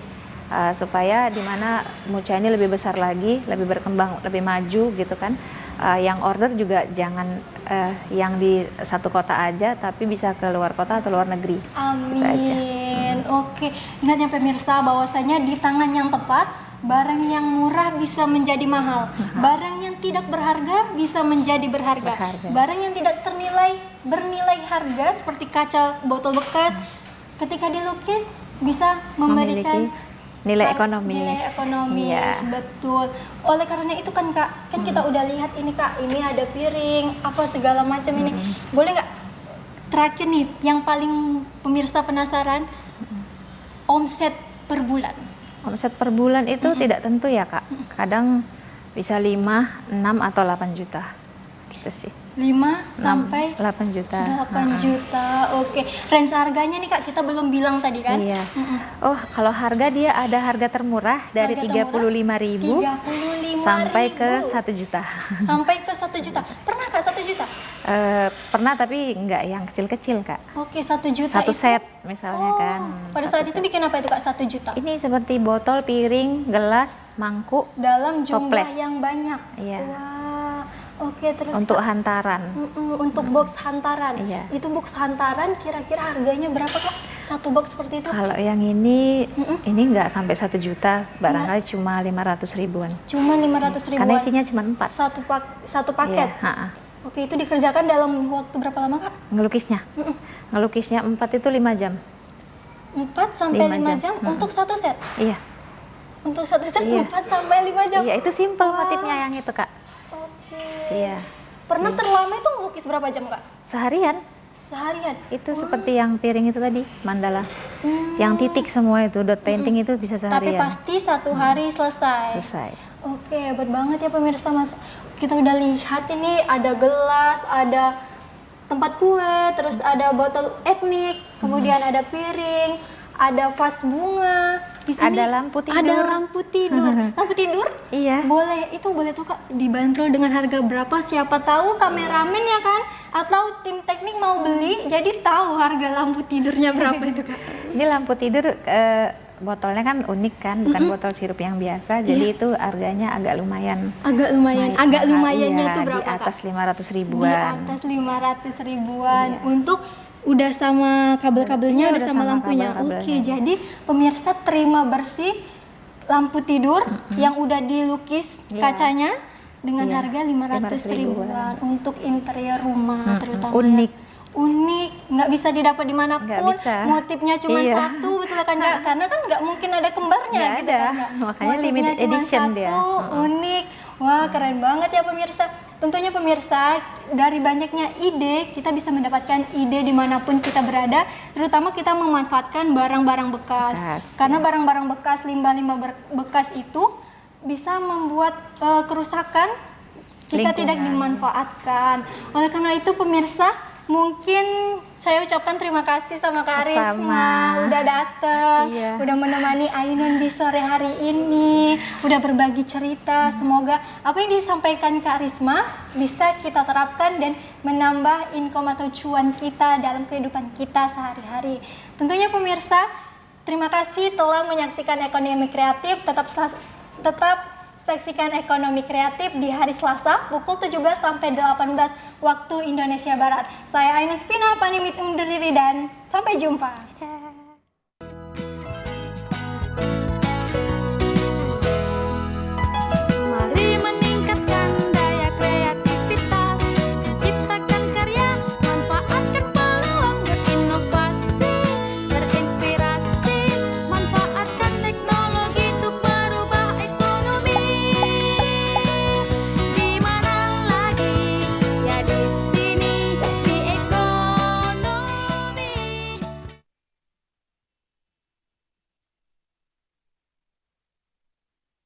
supaya dimana Mucha ini lebih besar lagi, lebih berkembang, lebih maju gitu kan. Yang order juga jangan yang di satu kota aja, tapi bisa ke luar kota atau luar negeri. Gitu aja. Amin. Oke, ingat ya pemirsa bahwasanya di tangan yang tepat barang yang murah bisa menjadi mahal, barang yang tidak berharga bisa menjadi berharga, barang yang tidak bernilai harga seperti kaca botol bekas ketika dilukis bisa memberikan nilai ekonomis. Nilai ekonomis, Iya. betul. Oleh karena itu kan Kak, kan kita udah lihat ini Kak, ini ada piring, apa segala macam ini. Boleh nggak terakhir nih, yang paling pemirsa penasaran, omset per bulan? Omset per bulan itu tidak tentu ya Kak. Kadang bisa 5, 6 atau 8 juta. Gitu sih. 5 sampai 8 juta. 8 juta. Oke. Range harganya nih Kak, kita belum bilang tadi kan? Iya. Oh, kalau harga dia ada harga termurah dari Harga termurah, 35.000 35.000 sampai ke 1 juta. Sampai ke 1 juta. Pernah Kak 1 juta? Pernah tapi enggak yang kecil-kecil Kak. Oke, 1 juta Satu itu. set misalnya kan. Pada Satu saat itu set. bikin apa itu Kak 1 juta? Ini seperti botol, piring, gelas, mangkuk Dalam jumlah toples. yang banyak. Iya. Wah. Oke, terus untuk Kak, hantaran. untuk box hantaran. Iya. Itu box hantaran kira-kira harganya berapa Kak? Satu box seperti itu? Kalau yang ini nggak sampai 1 juta, barangkali cuma 500 ribuan. Cuma 500 ribuan. Karena isinya cuma 4. Satu paket. Iya, ha-ha. Oke, itu dikerjakan dalam waktu berapa lama Kak? Ngelukisnya. Ngelukisnya 4 itu 5 jam. 4 sampai 5 5 jam, jam. untuk satu set. Iya. Untuk satu set Iya. 4 sampai 5 jam. Iya, itu simple Wah. motifnya yang itu, Kak. Oke. Iya. Pernah terlama itu ngelukis berapa jam Kak? Seharian. Seharian. Itu seperti yang piring itu tadi, mandala. Yang titik semua itu, dot painting itu bisa Tapi seharian. pasti satu hari selesai. Selesai. Oke, hebat banget ya pemirsa. Kita udah lihat ini ada gelas, ada tempat kue, terus ada botol etnik, kemudian ada piring, ada vas bunga. Di sini Ada lampu tidur. Ada lampu tidur. Lampu tidur? Iya. Boleh, itu boleh tuh Kak dibanderol dengan harga berapa? Siapa tahu kameramen ya kan, atau tim teknik mau beli, jadi tahu harga lampu tidurnya berapa itu Kak. Ini lampu tidur botolnya kan unik kan, bukan botol sirup yang biasa, jadi itu harganya agak lumayan. Agak lumayan. Mahal, Agak lumayannya iya, itu berapa di atas Kak? 500 Di ribuan. atas 500 ribuan. Untuk udah sama kabel-kabelnya, Iya, udah udah sama sama lampunya. kabel-kabelnya. Oke, jadi pemirsa terima bersih lampu tidur yang udah dilukis Iya. kacanya dengan Iya, harga 500 ribuan 500.000-an. untuk interior rumah terutama. Unik. Ya. Unik, nggak bisa didapat dimanapun. Nggak bisa. Motifnya cuma Iya. satu, betul kan ya? Karena kan nggak mungkin ada kembarnya. Nggak gitu ada. kan, ya? Makanya Motifnya limited cuma edition satu, dia. Unik. Wah, keren banget ya pemirsa. Tentunya pemirsa, dari banyaknya ide, kita bisa mendapatkan ide dimanapun kita berada, terutama kita memanfaatkan barang-barang bekas. Bekas, Karena barang-barang bekas, limbah-limbah bekas itu bisa membuat kerusakan jika tidak Lingkungan. dimanfaatkan. Oleh karena itu pemirsa, mungkin saya ucapkan terima kasih sama Kak Arisma Sama. udah datang, Iya. udah menemani Ainun di sore hari ini, udah berbagi cerita. Semoga apa yang disampaikan Kak Arisma bisa kita terapkan dan menambah income atau cuan kita dalam kehidupan kita sehari-hari. Tentunya pemirsa, terima kasih telah menyaksikan Ekonomi Kreatif. Tetap saksikan Ekonomi Kreatif di hari Selasa pukul 17 sampai 18 waktu Indonesia Barat. Saya Ainun Spina pamit undur diri dan sampai jumpa.